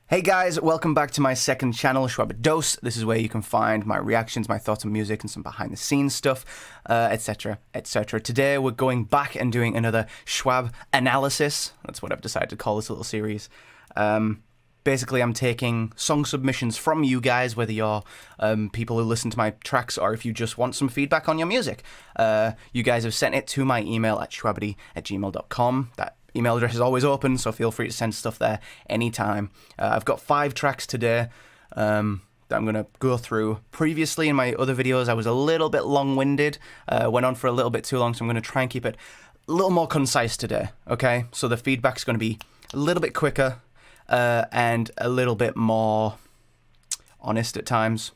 Hey guys, welcome back to my second channel, Shwabados. This is where you can find my reactions, my thoughts on music, and some behind-the-scenes stuff, etc., etc. Today we're going back and doing another Shwab-Analysis. That's what I've decided to call this little series. Basically, I'm taking song submissions from you guys, whether you're people who listen to my tracks or if you just want some feedback on your music. You guys have sent it to my email at shwabadi@gmail.com. That email address is always open, so feel free to send stuff there anytime. I've got 5 tracks today that I'm going to go through. Previously, in my other videos, I was a little bit long-winded, went on for a little bit too long, so I'm going to try and keep it a little more concise today, okay? So the feedback's going to be a little bit quicker and a little bit more honest at times.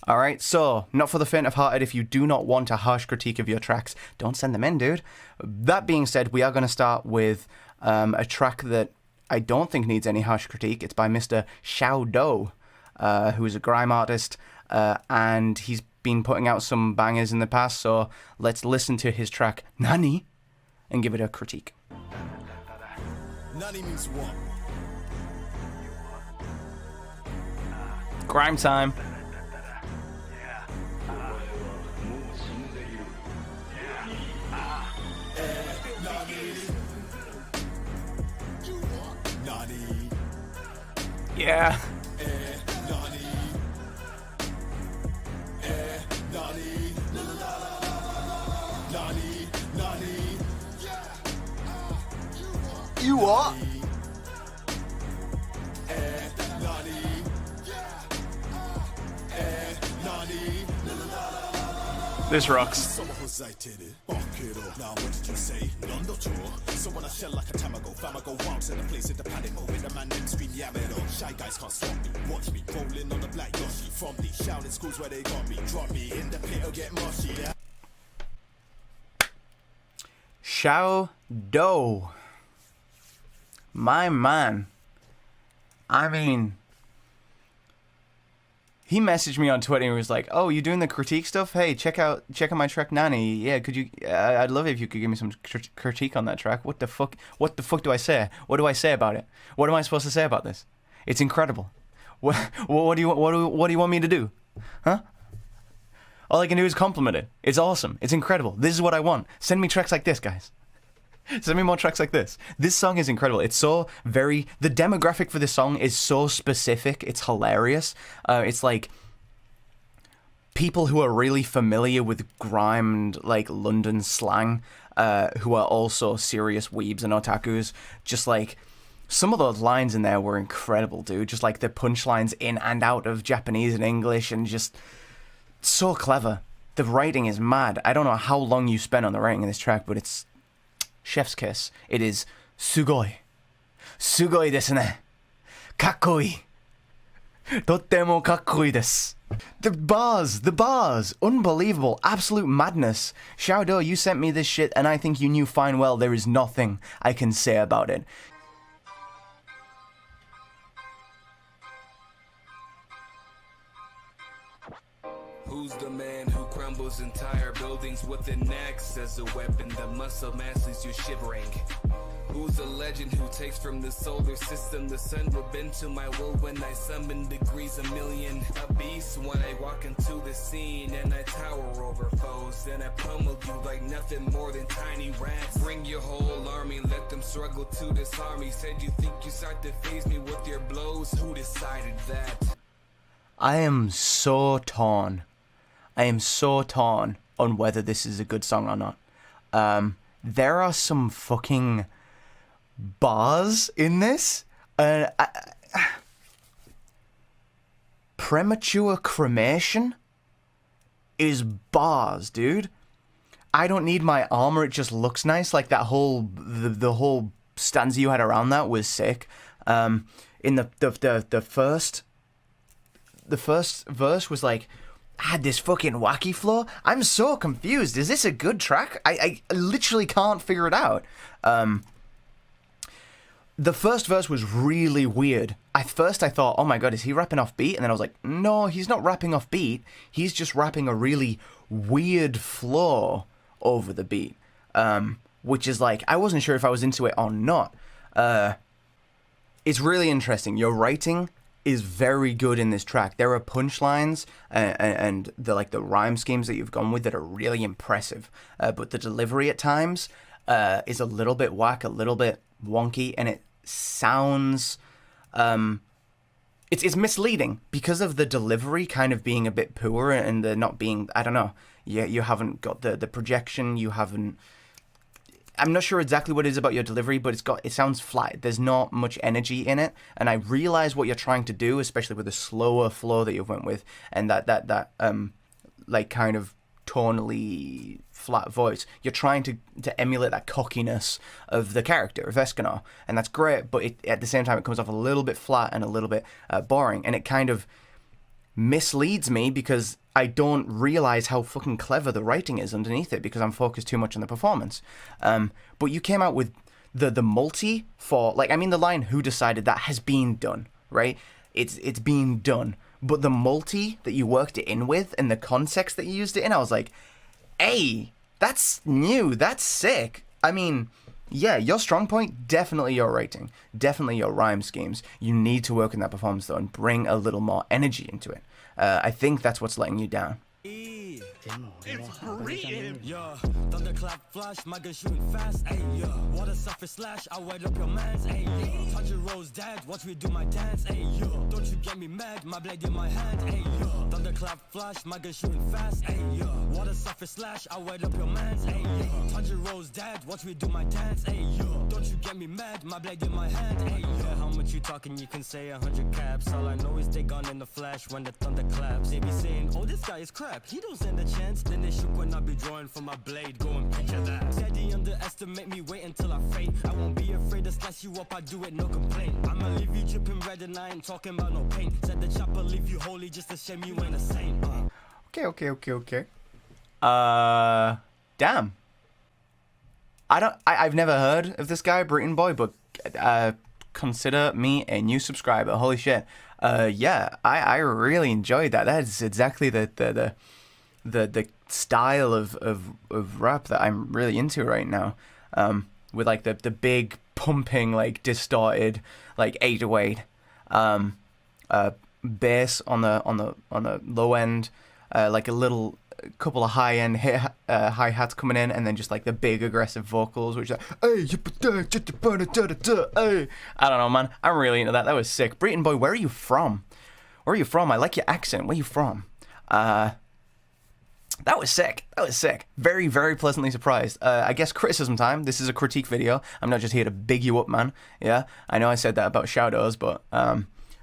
Alright, so, not for the faint of hearted. If you do not want a harsh critique of your tracks, don't send them in, dude. That being said, we are going to start with a track that I don't think needs any harsh critique. It's by Mr. SHAO, who is a grime artist, and he's been putting out some bangers in the past, so let's listen to his track, Nani, and give it a critique. Nani means what? Grime time. Yeah. You what? This rocks. So when I shell like a tamago, famago bounce in the place in the panic mode. The man then scream yammer. Shy guys can't stop me. Watch me rolling on the black Yoshi from the shouting schools where they got me. Drop me in the pit or get mushy. Shwabados. My man. I mean, he messaged me on Twitter and was like, "Oh, you doing the critique stuff? Hey, check out my track Nani. Yeah, could you? I'd love it if you could give me some critique on that track. What the fuck? What the fuck do I say? What do I say about it? What am I supposed to say about this? It's incredible. What do you want me to do? Huh? All I can do is compliment it. It's awesome. It's incredible. This is what I want. Send me tracks like this, guys. Send me more tracks like this. This song is incredible. It's so very... The demographic for this song is so specific. It's hilarious. It's like people who are really familiar with grime and like London slang, who are also serious weebs and otakus. Just like some of those lines in there were incredible, dude. Just like the punchlines in and out of Japanese and English, and just so clever. The writing is mad. I don't know how long you spent on the writing of this track, but it's chef's kiss. It is sugoi. Sugoi desu ne. Kakkoi. Tottemo kakkoi desu. The bars, unbelievable, absolute madness. Shwabados, you sent me this shit and I think you knew fine well there is nothing I can say about it. Who's the man who crumbles entire buildings with an axe as a weapon? The muscle masters you shivering. Who's the legend who takes from the solar system? The sun will bend to my will when I summon degrees a million. A beast when I walk into the scene and I tower over foes. Then I pummel you like nothing more than tiny rats. Bring your whole army, let them struggle to disarm me. Said you think you start to phase me with your blows. Who decided that? I am so torn. I am so torn on whether this is a good song or not. There are some fucking bars in this. Premature cremation is bars, dude. I don't need my armor, it just looks nice. Like that whole, the whole stanza you had around that was sick. In the first verse was like, had this fucking wacky flow. I'm so confused. Is this a good track? I literally can't figure it out. The first verse was really weird. At first I thought, oh my god, is he rapping off beat? And then I was like, no, he's not rapping off beat. He's just rapping a really weird flow over the beat. Which is like, I wasn't sure if I was into it or not. it's really interesting. Your writing is very good in this track. There are punchlines and the like the rhyme schemes that you've gone with that are really impressive. But the delivery at times is a little bit whack, a little bit wonky, and it sounds it's misleading because of the delivery kind of being a bit poor and the not being, I don't know. You haven't got the projection, you haven't. I'm not sure exactly what it is about your delivery, but it sounds flat. There's not much energy in it, and I realize what you're trying to do, especially with the slower flow that you went with, and that like kind of tonally flat voice. You're trying to emulate that cockiness of the character of Escanor, and that's great. But at the same time, it comes off a little bit flat and a little bit boring, and it kind of misleads me because I don't realize how fucking clever the writing is underneath it because I'm focused too much on the performance. But you came out with the multi for, like, I mean, the line "Who decided that" has been done, right? It's been done. But the multi that you worked it in with and the context that you used it in, I was like, hey, that's new. That's sick. I mean, yeah, your strong point, definitely your writing, definitely your rhyme schemes. You need to work in that performance, though, and bring a little more energy into it. I think that's what's letting you down. It's BREETON. Yeah, thunderclap flash, my gun shooting fast. Ayy, yeah, water surface slash, I wet up your mans. Ayy, yeah, 100 rows dead, watch me do my dance. Ayy, yeah, don't you get me mad, my blade in my hand. Ayy, yeah, thunderclap flash, my gun shooting fast. Ayy, yeah, water surface slash, I wet up your mans. Ayy, yeah, 100 rows dead, watch me do my dance. Ayy, yeah, don't you get me mad, my blade in my hand. Ayy, yeah, how much you talking? You can say 100 caps. All I know is they gone in the flash when the thunder claps. They be saying, oh, this guy is crap, he don't stand a chance. Then they shook when I be drawing from my blade. Go and picture that. Said he underestimate me, wait until I faint. I won't be afraid to slice you up, I do it, no complaint. I'ma leave you dripping red and I ain't talking about no paint. Said the chopper leave you holy just to shame you ain't a saint. Okay. Damn. I've never heard of this guy, BREETON Boy, but consider me a new subscriber. Holy shit. Yeah, I really enjoyed that. That's exactly the style of rap that I'm really into right now. With like the big pumping, like distorted, like 808 bass on the low end, like a little couple of high end hi hats coming in, and then just like the big aggressive vocals, which are hey, I don't know, man. I'm really into that. That was sick. BREETON Boy, where are you from? Where are you from? I like your accent. Where are you from? That was sick. Very, very pleasantly surprised. I guess criticism time. This is a critique video. I'm not just here to big you up, man. Yeah, I know I said that about Shwabados, but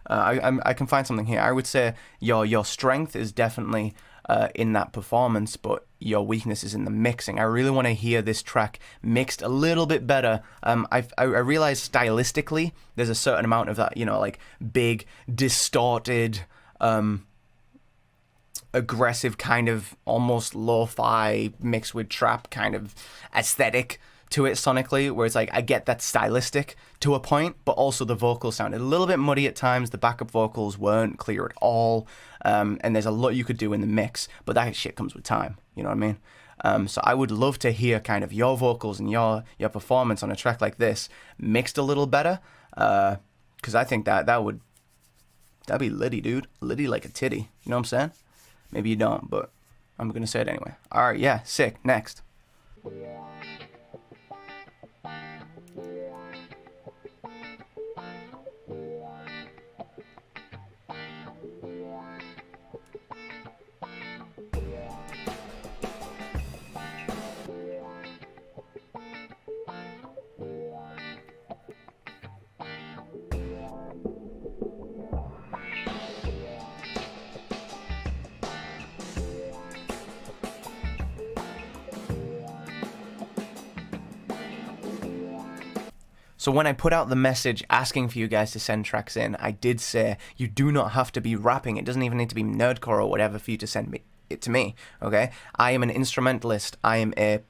I can find something here. I would say your strength is definitely in that performance, but your weakness is in the mixing. I really want to hear this track mixed a little bit better. I realize stylistically there's a certain amount of that, you know, like big, distorted, aggressive kind of almost lo-fi mixed with trap kind of aesthetic to it sonically, where it's like I get that stylistic to a point, but also the vocals sounded a little bit muddy at times. The backup vocals weren't clear at all, and there's a lot you could do in the mix, but that shit comes with time, you know what I mean? So I would love to hear kind of your vocals and your performance on a track like this mixed a little better, because I think that'd be litty, dude. Litty like a titty, you know what I'm saying? Maybe you don't, but I'm gonna say it anyway. All right, yeah, sick. Next. So when I put out the message asking for you guys to send tracks in, I did say you do not have to be rapping. It doesn't even need to be nerdcore or whatever for you to send it to me, okay? I am an instrumentalist. I am a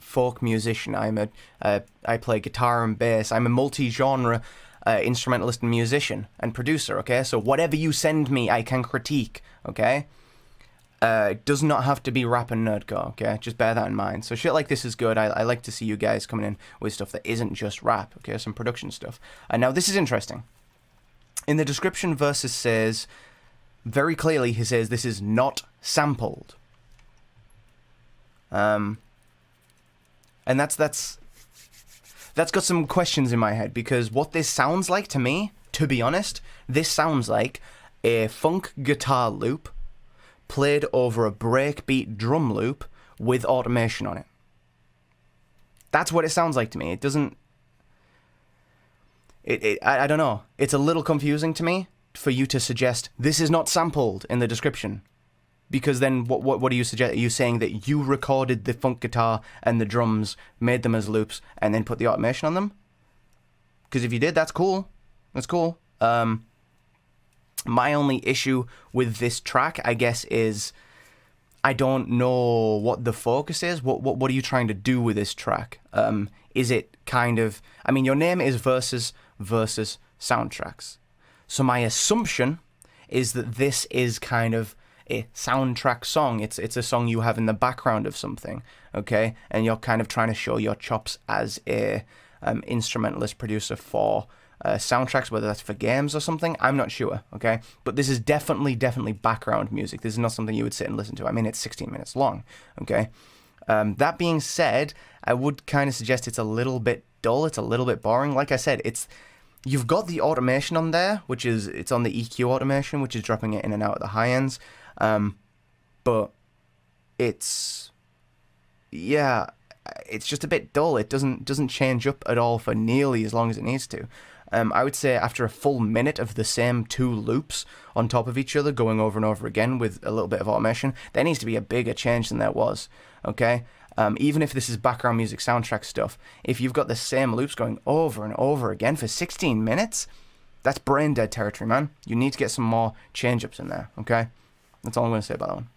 folk musician. I play guitar and bass. I'm a multi-genre instrumentalist and musician and producer, okay? So whatever you send me, I can critique, okay? It does not have to be rap and nerdcore, okay? Just bear that in mind. So shit like this is good. I like to see you guys coming in with stuff that isn't just rap, okay? Some production stuff. And now this is interesting. in the description, Versus says, very clearly, he says, this is not sampled. And that's got some questions in my head, because what this sounds like to me, to be honest, this sounds like a funk guitar loop played over a breakbeat drum loop with automation on it. That's what it sounds like to me. It doesn't... I don't know. It's a little confusing to me for you to suggest this is not sampled in the description. Because then what do you suggest? Are you saying that you recorded the funk guitar and the drums, made them as loops, and then put the automation on them? Because if you did, that's cool. That's cool. My only issue with this track, I guess, is I don't know what the focus is. What are you trying to do with this track? Is it kind of... I mean, your name is Versus Soundtracks. So my assumption is that this is kind of a soundtrack song. It's a song you have in the background of something, okay? And you're kind of trying to show your chops as a instrumentalist producer for soundtracks, whether that's for games or something. I'm not sure, okay? But this is definitely background music. This is not something you would sit and listen to. I mean, it's 16 minutes long, okay? That being said, I would kind of suggest it's a little bit dull. It's a little bit boring. Like I said, you've got the automation on there, it's on the EQ automation, which is dropping it in and out at the high ends. But it's just a bit dull. It doesn't change up at all for nearly as long as it needs to. I would say after a full minute of the same two loops on top of each other, going over and over again with a little bit of automation, there needs to be a bigger change than there was, okay? Even if this is background music soundtrack stuff, if you've got the same loops going over and over again for 16 minutes, that's brain dead territory, man. You need to get some more change-ups in there, okay? That's all I'm going to say about that one.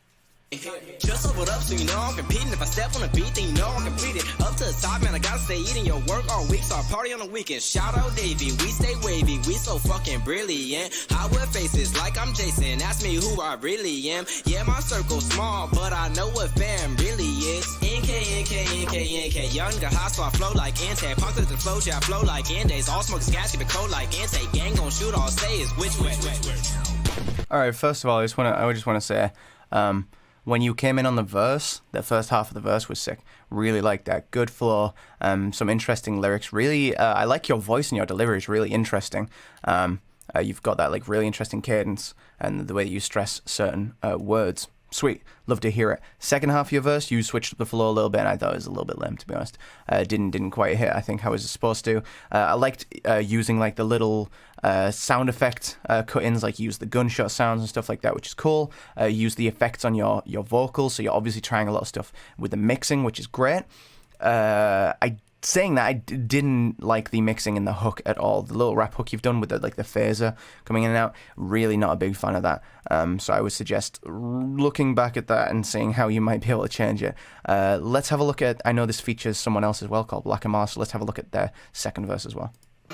Just sobered up so you know I'm competing. If I step on the beat, then you know I'm completed. Up to the top, man, I gotta stay eating your work all week, so I party on the weekend. Shout out Davey, we stay wavy, we so fucking brilliant. I wear faces like I'm Jason, ask me who I really am. Yeah, my circle's small, but I know what fam really is. NK, younger high, so I flow like Ante. Punk to the flow, yeah, I flow like Andes. All smoke is gas, keep it cold like Ante. Gang gon' shoot, all say is which way. Alright, first of all, I just want to say, when you came in on the verse, the first half of the verse was sick. Really like that. Good flow, some interesting lyrics. Really, I like your voice and your delivery is really interesting. You've got that like really interesting cadence and the way that you stress certain words. Sweet. Love to hear it. Second half of your verse, you switched up the flow a little bit, and I thought it was a little bit lame, to be honest. Didn't quite hit, I think, how it was supposed to. I liked using like the little sound effect cut-ins, like use the gunshot sounds and stuff like that, which is cool. Use the effects on your vocals, so you're obviously trying a lot of stuff with the mixing, which is great. Saying that, I didn't like the mixing in the hook at all. The little rap hook you've done with the phaser coming in and out, really not a big fan of that. So I would suggest looking back at that and seeing how you might be able to change it. Let's have a look at, I know this features someone else as well called Black and Mars, so let's have a look at their second verse as well.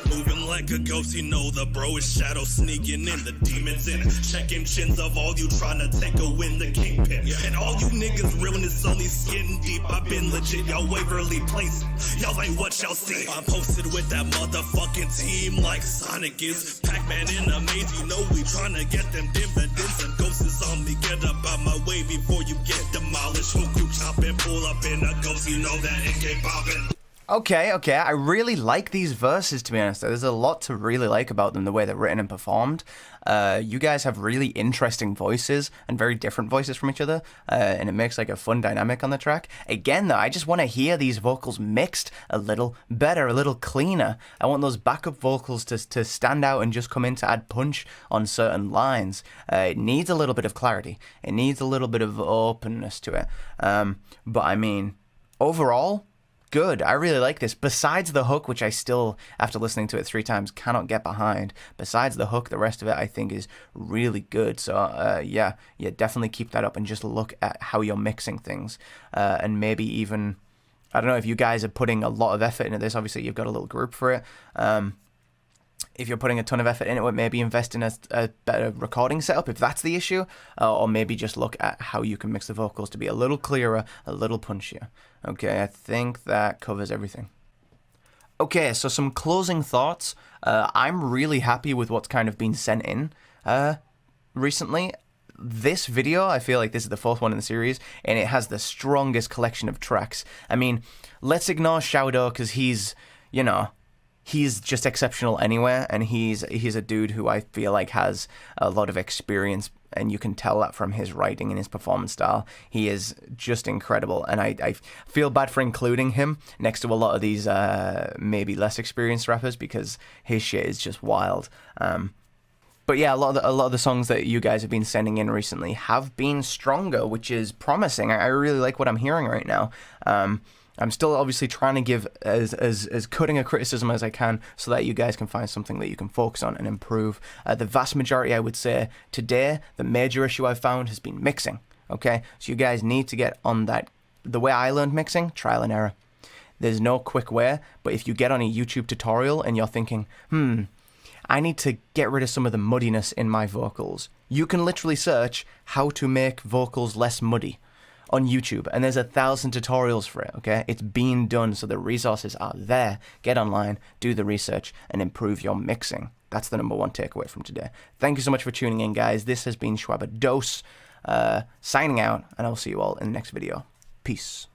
Moving like a ghost, you know the bro is shadow sneaking in, the demons in, checking chins of all you trying to take a win, the kingpin. And all you niggas realness only skin deep. I've been legit, y'all Waverly Place. Y'all ain't what y'all see. I'm posted with that motherfucking team like Sonic is. Pac-Man in a maze, you know we trying to get them dividends and ghosts is on me. Get up out my way before you get demolished. Who crew chopping, pull up in a ghost, you know that it ain't popping. Okay, I really like these verses, to be honest. There's a lot to really like about them, the way they're written and performed. You guys have really interesting voices and very different voices from each other, and it makes like a fun dynamic on the track. Again, though, I just want to hear these vocals mixed a little better, a little cleaner. I want those backup vocals to stand out and just come in to add punch on certain lines. It needs a little bit of clarity. It needs a little bit of openness to it. But I mean, overall, good. I really like this. Besides the hook, which I still, after listening to it 3 times, cannot get behind. Besides the hook, the rest of it I think is really good. So yeah, definitely keep that up and just look at how you're mixing things. And maybe even, I don't know, if you guys are putting a lot of effort into this, obviously you've got a little group for it. If you're putting a ton of effort into it, maybe invest in a better recording setup if that's the issue, or maybe just look at how you can mix the vocals to be a little clearer, a little punchier. Okay, I think that covers everything. Okay, so some closing thoughts. I'm really happy with what's kind of been sent in recently. This video, I feel like this is the fourth one in the series, and it has the strongest collection of tracks. I mean, let's ignore SHAO because he's, you know, he's just exceptional anyway, and he's a dude who I feel like has a lot of experience, and you can tell that from his writing and his performance style. He is just incredible, and I feel bad for including him next to a lot of these maybe less experienced rappers because his shit is just wild. But yeah, a lot of the songs that you guys have been sending in recently have been stronger, which is promising. I really like what I'm hearing right now. I'm still obviously trying to give as cutting a criticism as I can so that you guys can find something that you can focus on and improve. The vast majority, I would say, today, the major issue I've found has been mixing, okay? So you guys need to get on that. The way I learned mixing, trial and error. There's no quick way, but if you get on a YouTube tutorial and you're thinking, I need to get rid of some of the muddiness in my vocals, you can literally search how to make vocals less muddy on YouTube, and there's 1,000 tutorials for it, okay? It's been done, so the resources are there. Get online, do the research, and improve your mixing. That's the number one takeaway from today. Thank you so much for tuning in, guys. This has been Shwabados, signing out, and I'll see you all in the next video. Peace.